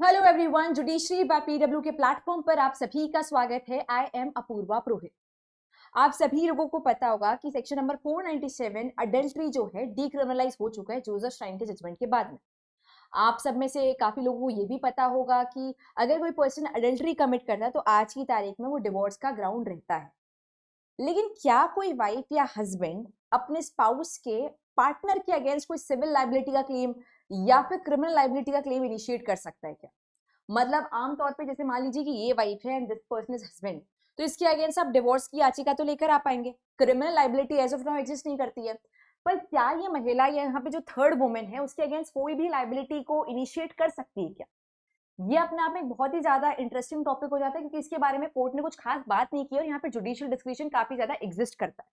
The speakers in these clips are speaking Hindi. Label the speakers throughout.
Speaker 1: Hello everyone, judiciary by PW के प्लेटफॉर्म पर आप सभी का स्वागत है। I am Apoorva Purohit. आप सभी लोगों को पता होगा कि सेक्शन नंबर 497 अडल्ट्री जो है डीक्रिमिनलाइज हो चुका है जोसेफ श्राइन के जजमेंट के बाद में। आप सब में से काफी लोगों को ये भी पता होगा कि अगर कोई पर्सन अडल्ट्री कमिट करता है तो आज की तारीख में वो डिवोर्स का ग्राउंड रहता है। लेकिन क्या कोई वाइफ या हस्बैंड अपने स्पाउस के पार्टनर के अगेंस्ट कोई सिविल लाइबिलिटी का क्लेम या फिर क्रिमिनल लाइबिलिटी का क्लेम इनिशिएट कर सकता है क्या? मतलब आमतौर पे जैसे मान लीजिए कि ये वाइफ है and this person is husband, तो इसके अगेंस्ट आप डिवोर्स की याचिका तो लेकर आ पाएंगे। Criminal liability as of now exist नहीं करती है। पर क्या ये महिला या यहाँ पे जो थर्ड वुमेन है उसके अगेंस्ट कोई भी लाइबिलिटी को इनिशिएट कर सकती है क्या? ये अपने आप में एक बहुत ही ज्यादा इंटरेस्टिंग टॉपिक हो जाता है क्योंकि इसके बारे में कोर्ट ने कुछ खास बात नहीं की और यहाँ पे जुडिशियल डिस्क्रिप्शन काफी ज्यादा एग्जिस्ट करता है।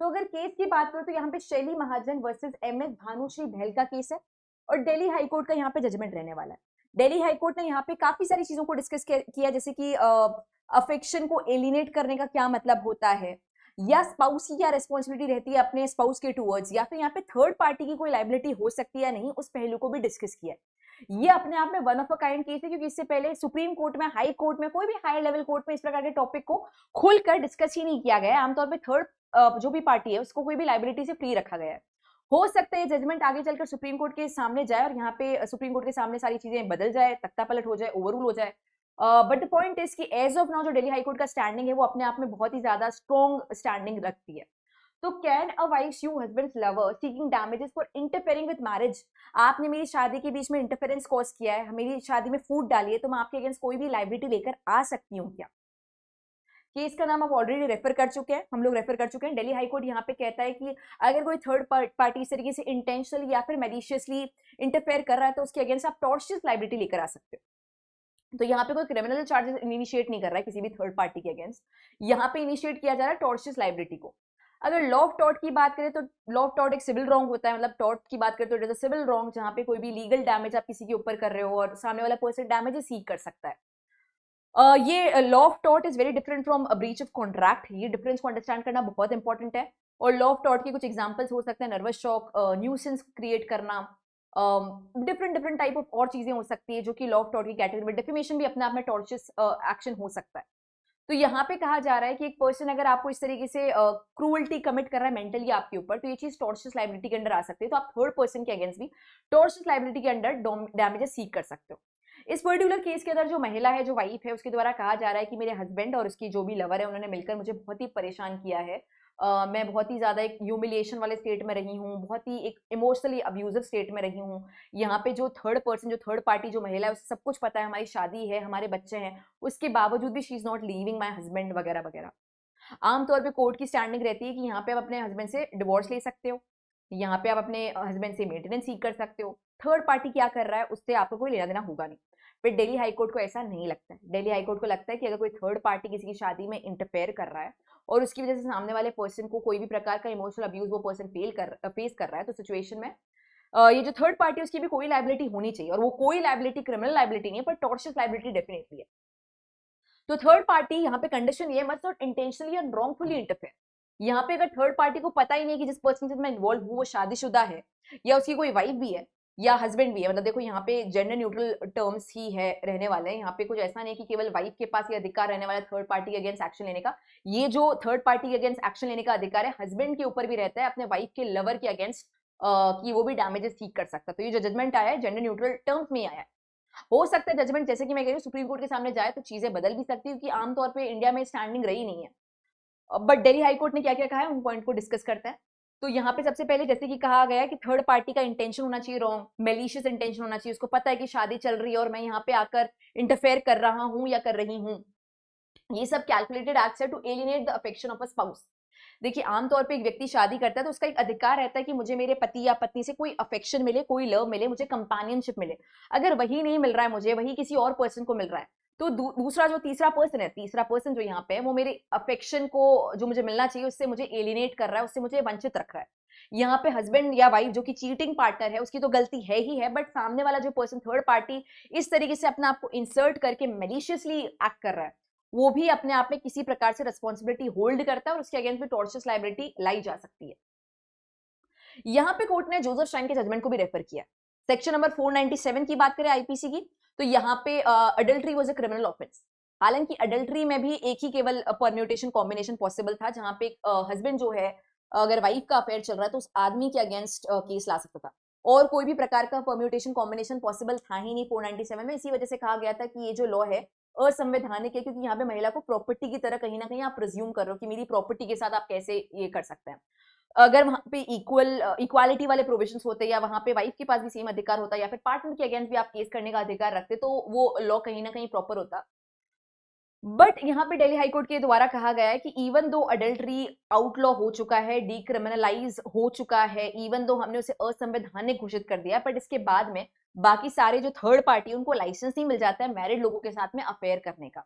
Speaker 1: तो अगर केस की बात करें तो यहाँ पे शैली महाजन वर्सेस एमएस भानुश्री बहल का केस है और दिल्ली हाईकोर्ट का यहाँ पे जजमेंट रहने वाला है। दिल्ली हाईकोर्ट ने यहाँ पे काफी सारी चीजों को डिस्कस किया, जैसे कि अफेक्शन को एलिनेट करने का क्या मतलब होता है, या स्पाउस की क्या रिस्पॉन्सिबिलिटी रहती है अपने स्पाउस के टूवर्ड्स, या फिर यहाँ पे थर्ड पार्टी की कोई लाइबिलिटी हो सकती है या नहीं, उस पहलू को भी डिस्कस किया है। ये अपने आप में one of a kind case है क्योंकि इससे पहले सुप्रीम कोर्ट में, हाई कोर्ट में, कोई भी हायर लेवल कोर्ट में इस प्रकार के टॉपिक को खुलकर डिस्कस ही नहीं किया गया है। आमतौर पर थर्ड जो भी पार्टी है उसको कोई भी लाइबिलिटी से फ्री रखा गया है। हो सकता है जजमेंट आगे चलकर सुप्रीम कोर्ट के सामने जाए और यहाँ पे सुप्रीम कोर्ट के सामने सारी चीजें बदल जाए, तख्ता पलट हो जाए, ओवररूल हो जाए। बट द पॉइंट इज कि एज ऑफ नाउ जो दिल्ली हाईकोर्ट का स्टैंडिंग है वो अपने आप में बहुत ही ज्यादा स्ट्रॉन्ग स्टैंडिंग रखती है। तो can a wife sue husband's lover seeking damages for interfering with marriage? आपने मेरी शादी के बीच में इंटरफेरेंस कॉज किया है, मेरी शादी में फूट डाली है, तो मैं आपके अगेंस्ट कोई भी लाइबिलिटी लेकर आ सकती हूँ क्या? केस का नाम आप ऑलरेडी रेफर कर चुके हैं, हम लोग रेफर कर चुके हैं। दिल्ली हाईकोर्ट यहाँ पे कहता है कि अगर कोई थर्ड पार्टी इस तरीके से इंटेंशनली या फिर मेलिशियसली इंटरफेयर कर रहा है तो उसके अगेंस्ट आप टॉर्शियस लाइबिलिटी लेकर आ सकते हो। तो यहाँ पे कोई क्रिमिनल चार्जेस इनिशिएट नहीं कर रहा है किसी भी थर्ड पार्टी के अगेंस्ट, यहाँ पे इनिशिएट किया जा रहा है टॉर्शियस लाइबिलिटी को। अगर लॉ ऑफ टॉर्ट की बात करें तो लॉ ऑफ टॉर्ट एक सिविल रॉन्ग होता है, मतलब टॉर्ट की बात करें तो it is a civil wrong जहाँ पे कोई भी लीगल डैमेज आप किसी के ऊपर कर रहे हो और सामने वाला पर्सन डैमेजेस सीक कर सकता है। ये law of tort is very different from a breach of contract. ये डिफरेंस को अंडरस्टैंड करना बहुत इंपॉर्टेंट है। और लॉ ऑफ टॉर्ट के कुछ एग्जांपल्स हो सकते हैं नर्वस शॉक, न्यूसेंस क्रिएट करना, डिफरेंट डिफरेंट टाइप ऑफ और चीजें हो सकती है जो कि लॉ ऑफ टॉर्ट की कैटेगरी में। डेफिमेशन भी अपने आप में टॉर्शियस एक्शन हो सकता है। तो यहाँ पे कहा जा रहा है कि एक पर्सन अगर आपको इस तरीके से क्रूअल्टी कमिट कर रहा है मेंटली आपके ऊपर, तो ये चीज टॉर्शियस लाइबिलिटी के अंडर आ सकती है। तो आप थर्ड पर्सन के अगेंस्ट भी टॉर्शियस लाइबिलिटी के अंडर डैमेजेस सीक कर सकते हो। इस पर्टिकुलर केस के अंदर जो महिला है, जो वाइफ है, उसके द्वारा कहा जा रहा है कि मेरे हस्बैंड और उसकी जो भी लवर है उन्होंने मिलकर मुझे बहुत ही परेशान किया है। मैं बहुत ही ज्यादा एक ह्यूमिलिएशन वाले स्टेट में रही हूँ, बहुत ही एक इमोशनली अब्यूजिव स्टेट में रही हूँ। यहाँ पे जो थर्ड पर्सन, जो थर्ड पार्टी, जो महिला है, उसे सब कुछ पता है, हमारी शादी है, हमारे बच्चे हैं, उसके बावजूद भी she is not leaving my husband वगैरह वगैरह। आमतौर पे कोर्ट की स्टैंडिंग रहती है कि यहाँ पे आप अपने हस्बैंड से डिवोर्स ले सकते हो, यहाँ पे आप अपने हस्बैंड से मेंटेनेंस सीख कर सकते हो। थर्ड पार्टी क्या कर रहा है उससे आपको कोई लेना देना होगा नहीं। फिर दिल्ली हाईकोर्ट को ऐसा नहीं लगता है। दिल्ली हाईकोर्ट को लगता है कि अगर कोई थर्ड पार्टी किसी की शादी में इंटरफेयर कर रहा है और उसकी वजह से सामने वाले पर्सन को कोई भी प्रकार का इमोशनल अब्यूज वो पर्सन फेस कर रहा है, तो सिचुएशन में ये जो थर्ड पार्टी है उसकी भी कोई लाइबिलिटी होनी चाहिए। और वो कोई लाइबिलिटी क्रिमिनल लाइबिलिटी नहीं है, पर टॉर्शियस लाइबिलिटी डेफिनेटली है। तो थर्ड पार्टी यहाँ पे कंडीशन ये must not intentionally and wrongfully interfere. यहाँ पे अगर थर्ड पार्टी को पता ही नहीं कि जिस पर्सन से मैं इन्वॉल्व हूँ वो शादीशुदा है या उसकी कोई वाइफ भी है या हस्बैंड भी है, मतलब देखो यहाँ पे जेंडर न्यूट्रल टर्म्स ही है रहने वाले हैं। यहाँ पे कुछ ऐसा नहीं कि केवल वाइफ के पास ये अधिकार रहने वाला है थर्ड पार्टी के अगेंस्ट एक्शन लेने का। ये जो थर्ड पार्टी के अगेंस्ट एक्शन लेने का अधिकार है हस्बैंड के ऊपर भी रहता है, अपने वाइफ के लवर के अगेंस्ट कि वो भी डैमेजेस सीख कर सकता है। तो ये जो जजमेंट आया है जेंडर न्यूट्रल टर्म्स में आया है। हो सकता है जजमेंट, जैसे कि मैं कह रही हूँ, सुप्रीम कोर्ट के सामने जाए तो चीजें बदल भी सकती है क्योंकि आमतौर पे इंडिया में स्टैंडिंग रही नहीं है। बट दिल्ली हाईकोर्ट ने क्या क्या कहा है उन पॉइंट को डिस्कस करते हैं। तो यहाँ पे सबसे पहले जैसे कि कहा गया कि थर्ड पार्टी का इंटेंशन होना चाहिए रॉन्ग, मेलिशियस इंटेंशन होना चाहिए। उसको पता है कि शादी चल रही है और मैं यहाँ पे आकर इंटरफेयर कर रहा हूँ या कर रही हूँ। ये सब कैलकुलेटेड एक्ट्स है to alienate the affection of a spouse. देखिए आमतौर पे एक व्यक्ति शादी करता है तो उसका एक अधिकार रहता है कि मुझे मेरे पति या पत्नी से कोई अफेक्शन मिले, कोई लव मिले, मुझे कंपेनियनशिप मिले। अगर वही नहीं मिल रहा है मुझे, वही किसी और पर्सन को मिल रहा है, तो दूसरा जो तीसरा पर्सन है, तीसरा पर्सन जो यहाँ पे है, वो मेरे अफेक्शन को जो मुझे मिलना चाहिए उससे मुझे एलिनेट कर रहा है, उससे मुझे वंचित रख रहा है। यहाँ पे हस्बैंड या वाइफ जो कि चीटिंग पार्टनर है उसकी तो गलती है ही है, बट सामने वाला जो पर्सन थर्ड पार्टी इस तरीके से अपने आप को इंसर्ट करके मेलिशियसली एक्ट कर रहा है, वो भी अपने आप में किसी प्रकार से रिस्पॉन्सिबिलिटी होल्ड करता है और उसके अगेंस्ट भी टॉर्शियस लाइबिलिटी लाई जा सकती है। यहां पे कोर्ट ने जोसेफ श्राइन के जजमेंट को भी रेफर किया। सेक्शन नंबर 497 की बात करें आईपीसी की, तो यहाँ पे adultery was a criminal offence. हालांकि अडल्ट्री में भी एक ही केवल परम्यूटेशन कॉम्बिनेशन पॉसिबल था, जहां पे हस्बैंड जो है अगर वाइफ का अफेयर चल रहा है तो उस आदमी के अगेंस्ट केस ला सकता था, और कोई भी प्रकार का परम्यूटेशन कॉम्बिनेशन पॉसिबल था ही नहीं 497 में। इसी वजह से कहा गया था कि ये जो लॉ है असंवैधानिक है, क्योंकि यहाँ पे महिला को प्रॉपर्टी की तरह कहीं ना कहीं आप प्रिज्यूम कर रहे हो कि मेरी प्रॉपर्टी के साथ आप कैसे ये कर सकते हैं। अगर वहां पे इक्वालिटी वाले प्रोविजंस होते या वहां पे वाइफ के पास भी सेम अधिकार होता या फिर पार्टनर के अगेंस्ट भी आप केस करने का अधिकार रखते, तो वो लॉ कहीं ना कहीं प्रॉपर होता। बट यहाँ पे दिल्ली हाईकोर्ट के द्वारा कहा गया है कि इवन दो अडल्ट्री आउटलॉ हो चुका है, डीक्रिमिनलाइज हो चुका है, इवन दो हमने उसे असंवैधानिक घोषित कर दिया, बट इसके बाद में बाकी सारे जो थर्ड पार्टी उनको लाइसेंस नहीं मिल जाता है मैरिड लोगों के साथ में अफेयर करने का।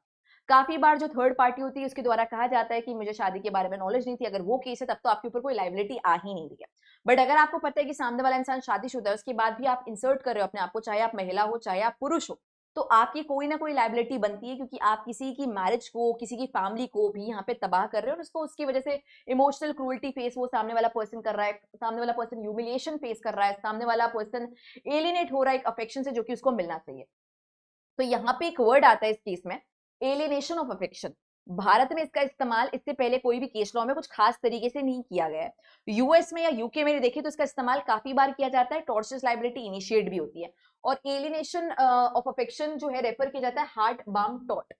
Speaker 1: काफी बार जो थर्ड पार्टी होती है उसके द्वारा कहा जाता है कि मुझे शादी के बारे में नॉलेज नहीं थी, अगर वो केस है तब तो आपके ऊपर कोई लाइबिलिटी आ ही नहीं रही है। बट अगर आपको पता है कि सामने वाला इंसान शादीशुदा है, उसके बाद भी आप इंसर्ट कर रहे हो अपने आप को, चाहे आप महिला हो चाहे आप पुरुष हो, तो आपकी कोई ना कोई लाइबिलिटी बनती है, क्योंकि आप किसी की मैरिज को, किसी की फैमिली को भी यहाँ पे तबाह कर रहे हो, और उसको उसकी वजह से इमोशनल क्रूअल्टी फेस वो सामने वाला पर्सन कर रहा है, सामने वाला पर्सन ह्यूमिलिएशन फेस कर रहा है, सामने वाला पर्सन एलिनेट हो रहा है एक अफेक्शन से जो कि उसको मिलना चाहिए। तो यहाँ पे एक वर्ड आता है इस केस में, एलिनेशन ऑफ अफेक्शन। भारत में इसका इस्तेमाल इससे पहले कोई भी केस लॉ में कुछ खास तरीके से नहीं किया गया है। यूएस में या यूके में देखें तो इसका इस्तेमाल काफी बार किया जाता है, टॉर्चरस लाइबिलिटी इनिशिएट भी होती है। और एलिनेशन ऑफ अफेक्शन जो है रेफर किया जाता है हार्ट बाम टॉट,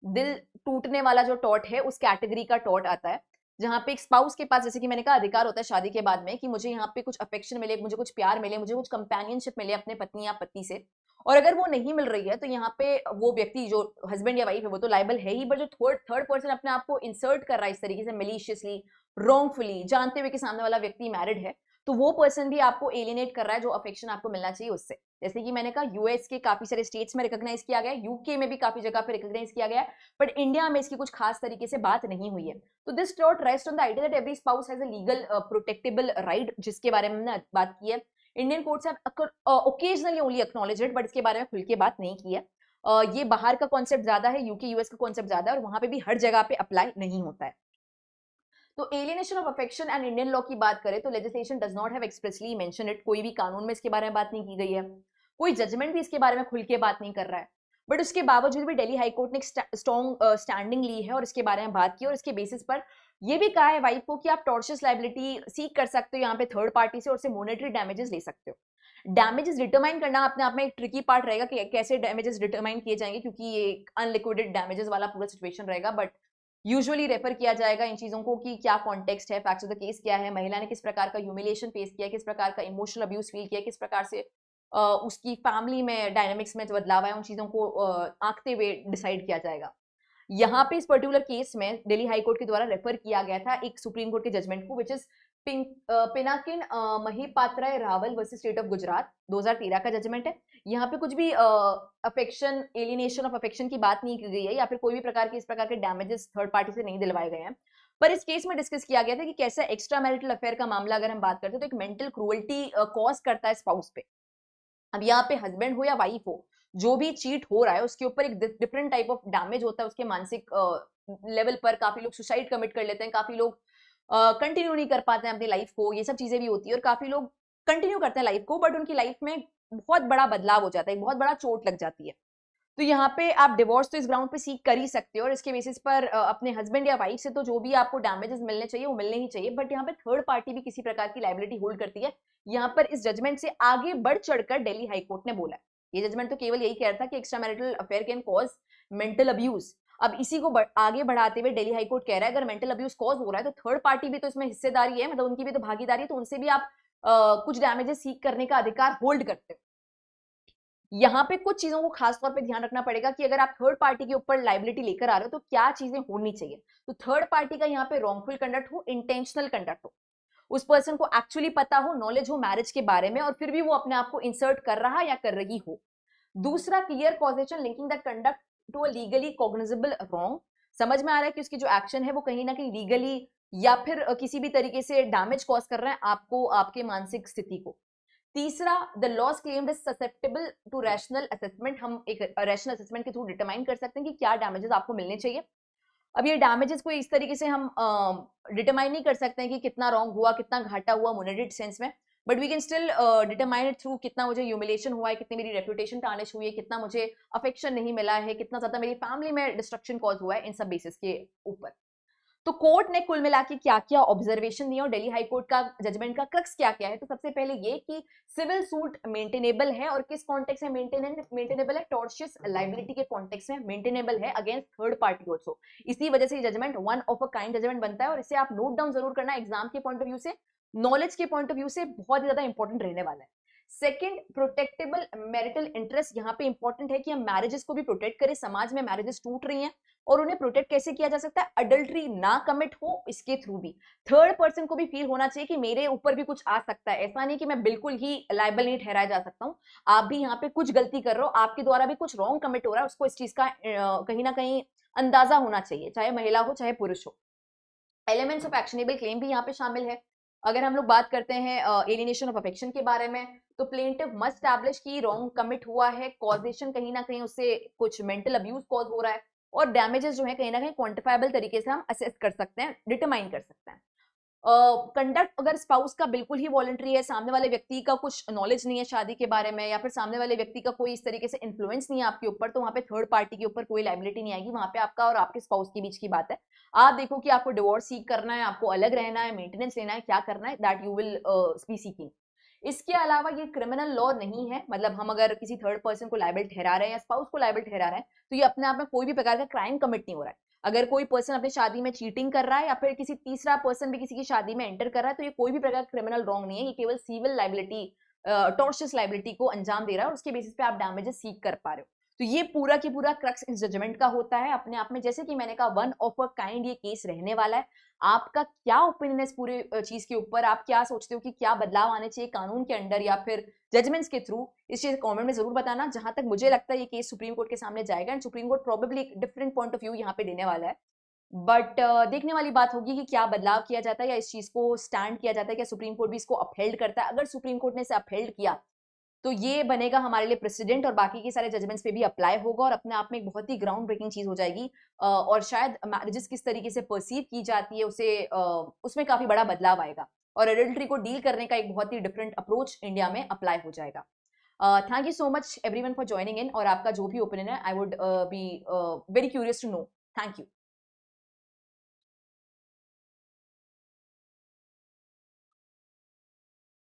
Speaker 1: दिल टूटने वाला जो टॉट है उस कैटेगरी का टॉट आता है, जहां पे एक स्पाउस के पास, जैसे कि मैंने कहा, अधिकार होता है शादी के बाद में कि मुझे यहाँ पे कुछ अफेक्शन मिले, मुझे कुछ प्यार मिले, मुझे कुछ कंपेनियनशिप मिले अपने पत्नी या पति से। और अगर वो नहीं मिल रही है तो यहाँ पे वो व्यक्ति जो हस्बैंड या वाइफ है वो तो लाइबल है ही, बट जो थर्ड पर्सन अपने आप को इंसर्ट कर रहा है इस तरीके से मेलिशियसली, रॉन्गफुली, जानते हुए कि सामने वाला व्यक्ति मैरिड है, तो वो पर्सन भी आपको एलिनेट कर रहा है जो अफेक्शन आपको मिलना चाहिए उससे। जैसे कि मैंने कहा यूएस के काफी सारे स्टेट्स में रिकॉग्नाइज किया गया है, यूके में भी काफी जगह पे रिकॉग्नाइज किया गया है, बट इंडिया में इसकी कुछ खास तरीके से बात नहीं हुई है। तो this thought rest on the idea that every spouse has a legal protectable right, जिसके बारे में हमने बात की है। Indian courts have occasionally only acknowledged it, but इसके बारे में खुल के बात नहीं की है। ये बाहर का कॉन्सेप्ट ज्यादा है, यूके यूएस का कॉन्सेप्ट ज्यादा है, और वहां पे भी हर जगह पे अप्लाई नहीं होता है। तो alienation of affection and Indian law की बात करें तो legislation does not have expressly mention it, कोई भी कानून में इसके बारे में बात नहीं की गई है, कोई जजमेंट भी इसके बारे में खुल के बात नहीं कर रहा है। बट उसके बावजूद भी दिल्ली हाईकोर्ट ने एक स्ट्रॉन्ग स्टैंडिंग ली है और इसके बारे में बात की, और इसके बेसिस पर यह भी कहा है वाइफ को कि आप टॉर्चरस लाइबिलिटी सीक कर सकते हो यहाँ पे थर्ड पार्टी से, और उससे मॉनेटरी डैमेजेस ले सकते हो। डैमेजेस डिटरमाइन करना अपने आप में एक ट्रिकी पार्ट रहेगा कि कैसे डैमेजेस डिटरमाइन किए जाएंगे, क्योंकि ये अनलिक्विडेड डैमेजेस वाला पूरा सिचुएशन रहेगा। बट यूजुअली रेफर किया जाएगा इन चीजों को कि क्या कॉन्टेक्स्ट है, फैक्ट्स ऑफ द केस क्या है, महिला ने किस प्रकार का ह्यूमिलिएशन फेस किया, किस प्रकार का इमोशनल अब्यूज फील किया, किस प्रकार से उसकी फैमिली में डायनामिक्स में जो बदलाव है उन चीजों को आंकते हुए डिसाइड किया जाएगा। यहाँ पे इस पर्टिकुलर केस में दिल्ली हाईकोर्ट के द्वारा रेफर किया गया था एक सुप्रीम कोर्ट के जजमेंट को, which is Pinakin Mahipatray Rawal versus state of Gujarat, 2013 का जजमेंट है। यहाँ पे कुछ भी अफेक्शन, एलिनेशन ऑफ अफेक्शन की बात नहीं की गई है, या फिर कोई भी प्रकार के इस प्रकार के डैमेजेस थर्ड पार्टी से नहीं दिलवाए गए हैं। पर इस केस में डिस्कस किया गया था कि कैसे एक्स्ट्रा मैरिटल अफेयर का मामला अगर हम बात करते हैं तो एक मेंटल क्रूअल्टी कॉज करता है स्पाउस पे। अब यहाँ पे हस्बैंड हो या वाइफ हो, जो भी चीट हो रहा है उसके ऊपर एक डिफरेंट टाइप ऑफ डैमेज होता है उसके मानसिक लेवल पर। काफी लोग सुसाइड कमिट कर लेते हैं, काफी लोग कंटिन्यू नहीं कर पाते हैं अपनी लाइफ को, ये सब चीजें भी होती है। और काफी लोग कंटिन्यू करते हैं लाइफ को, बट उनकी लाइफ में बहुत बड़ा बदलाव हो जाता है, बहुत बड़ा चोट लग जाती है। तो यहाँ पे आप डिवोर्स तो इस ग्राउंड पे सीख कर ही सकते हो, और इसके बेसिस पर अपने हस्बैंड या वाइफ से तो जो भी आपको डैमेजेस मिलने चाहिए वो मिलने ही चाहिए। बट यहाँ पे थर्ड पार्टी भी किसी प्रकार की लाइबिलिटी होल्ड करती है। यहाँ पर इस जजमेंट से आगे बढ़ चढ़कर दिल्ली हाईकोर्ट ने बोला है, ये जजमेंट तो केवल यही कह रहा था कि extra marital affair can cause mental abuse. अब इसी को आगे बढ़ाते हुए दिल्ली हाईकोर्ट कह रहा है अगर मेंटल अब्यूज कॉज हो रहा है तो थर्ड पार्टी भी तो इसमें हिस्सेदारी है, मतलब उनकी भी तो भागीदारी है, तो उनसे भी आप कुछ डैमेजेस सीख करने का अधिकार होल्ड करते हो। यहाँ पे कुछ चीजों को खास तौर पे ध्यान रखना पड़ेगा कि अगर आप थर्ड पार्टी के ऊपर लाइबिलिटी लेकर आ रहे हो तो क्या चीजें होनी चाहिए। तो थर्ड पार्टी का यहाँ पे रॉन्गफुल कंडक्ट हो, इंटेंशनल कंडक्ट हो, उस पर्सन को एक्चुअली पता हो, नॉलेज हो मैरिज के बारे में, और फिर भी वो अपने आप को इंसर्ट कर रहा या कर रही हो। दूसरा, clear causation linking that conduct to a legally cognizable wrong, समझ में आ रहा है कि उसकी जो एक्शन है वो कहीं ना कहीं लीगली या फिर किसी भी तरीके से डैमेज कॉज कर रहा है आपको, आपके मानसिक स्थिति को। तीसरा, the loss claimed is susceptible to rational assessment, हम एक रैशनल असेसमेंट के थ्रू डिटरमाइन कर सकते हैं कि क्या डैमेजेस आपको मिलने चाहिए। अब ये डैमेजेस को इस तरीके से हम डिटरमाइन नहीं कर सकते हैं कि कितना रॉन्ग हुआ, कितना घाटा हुआ मोनेटरी सेंस में, but we can still determine it through कितना मुझे ह्यूमिलेशन हुआ है, कितनी मेरी रेपुटेशन टार्निश हुई है, कितना मुझे अफेक्शन नहीं मिला है, कितना ज्यादा मेरी फैमिली में डिस्ट्रक्शन कॉज हुआ है, इन सब बेसिस के ऊपर। तो कोर्ट ने कुल मिला के क्या क्या ऑब्जर्वेशन दिया और दिल्ली हाई कोर्ट का जजमेंट का क्रक्स क्या क्या है, तो सबसे पहले ये कि सिविल सूट मेंटेनेबल है, और किस कॉन्टेक्स्ट में मेंटेनेबल है, टॉर्शियस लाइबिलिटी के कॉन्टेक्स्ट में मेंटेनेबल है अगेंस्ट थर्ड पार्टी ऑल्सो। इसी वजह से judgement one of a kind judgement बनता है, और इसे आप नोट डाउन जरूर करना एग्जाम के पॉइंट ऑफ व्यू से, नॉलेज के पॉइंट ऑफ व्यू से बहुत ज्यादा इंपॉर्टेंट रहने वाला है। सेकंड, प्रोटेक्टेबल मैरिटल इंटरेस्ट, यहाँ पे इंपॉर्टेंट है कि हम मैरिजेस को भी प्रोटेक्ट करें। समाज में मैरिजेस टूट रही हैं और उन्हें प्रोटेक्ट कैसे किया जा सकता है, अडल्ट्री ना कमिट हो इसके थ्रू भी। थर्ड पर्सन को भी फील होना चाहिए कि मेरे ऊपर भी कुछ आ सकता है, ऐसा नहीं कि मैं बिल्कुल ही लायबल नहीं ठहराया जा सकता हूँ, आप भी यहाँ पे कुछ गलती कर रहे हो, आपके द्वारा भी कुछ रॉन्ग कमिट हो रहा है, उसको इस चीज का कहीं ना कहीं अंदाजा होना चाहिए, चाहे महिला हो चाहे पुरुष हो। एलिमेंट्स ऑफ एक्शनेबल क्लेम भी यहाँ पे शामिल है। अगर हम लोग बात करते हैं एलिनेशन ऑफ अफेक्शन के बारे में, तो प्लेंटिव मस्ट एस्टैब्लिश की रॉन्ग कमिट हुआ है, कॉजेशन कहीं ना कहीं उससे कुछ मेंटल अब्यूज कॉज हो रहा है, और डैमेजेस जो है कहीं ना कहीं क्वांटिफाइबल तरीके से हम असेस कर सकते हैं, डिटरमाइन कर सकते हैं। कंडक्ट अगर स्पाउस का बिल्कुल ही वॉलंटरी है, सामने वाले व्यक्ति का कुछ नॉलेज नहीं है शादी के बारे में, या फिर सामने वाले व्यक्ति का कोई इस तरीके से इन्फ्लुएंस नहीं है आपके ऊपर, तो वहां पे थर्ड पार्टी के ऊपर कोई लाइबिलिटी नहीं आएगी, वहां पे आपका और आपके स्पाउस के बीच की बात है। आप देखो कि आपको डिवोर्स सीख करना है, आपको अलग रहना है, मेंटेनेंस लेना है, क्या करना है, that you will be seeking. इसके अलावा ये क्रिमिनल लॉ नहीं है, मतलब हम अगर किसी थर्ड पर्सन को लायबल ठहरा रहे हैं या स्पाउस को लायबल ठहरा रहे हैं, तो ये अपने आप में कोई भी प्रकार का क्राइम कमिट नहीं हो रहा है। अगर कोई पर्सन अपनी शादी में चीटिंग कर रहा है या फिर किसी तीसरा पर्सन भी किसी की शादी में एंटर कर रहा है, तो ये कोई भी प्रकार क्रिमिनल रॉन्ग नहीं है, ये केवल सिविल लाइबिलिटी, टॉर्शियस लाइबिलिटी को अंजाम दे रहा है, और उसके बेसिस पे आप डैमेजेस सीख कर पा रहे हो। तो ये पूरा की पूरा क्रक्स इस जजमेंट का होता है अपने आप में। जैसे कि मैंने कहा, वन ऑफ अ काइंड ये केस रहने वाला है। आपका क्या ओपिनियन है इस पूरे चीज के ऊपर, आप क्या सोचते हो कि क्या बदलाव आने चाहिए कानून के अंडर या फिर जजमेंट्स के थ्रू, इस चीज कमेंट में जरूर बताना। जहां तक मुझे लगता है ये केस सुप्रीम कोर्ट के सामने जाएगा, एंड सुप्रीम कोर्ट प्रोबेबली एक डिफरेंट पॉइंट ऑफ व्यू यहाँ पे देने वाला है। बट देखने वाली बात होगी कि क्या बदलाव किया जाता है, या इस चीज को स्टैंड किया जाता है, क्या सुप्रीम कोर्ट भी इसको अपहेल्ड करता है। अगर सुप्रीम कोर्ट ने इसे अपहेल्ड किया तो ये बनेगा हमारे लिए प्रेसिडेंट, और बाकी के सारे जजमेंट्स पे भी अप्लाई होगा, और अपने आप में एक बहुत ही ग्राउंड ब्रेकिंग चीज हो जाएगी। और शायद मैरिजेस किस तरीके से परसीव की जाती है उसे उसमें काफी बड़ा बदलाव आएगा, और एडल्ट्री को डील करने का एक बहुत ही डिफरेंट अप्रोच इंडिया में अप्लाई हो जाएगा। Thank you so much everyone for joining in, और आपका जो भी ओपिनियन है, I would be very curious to know. Thank you.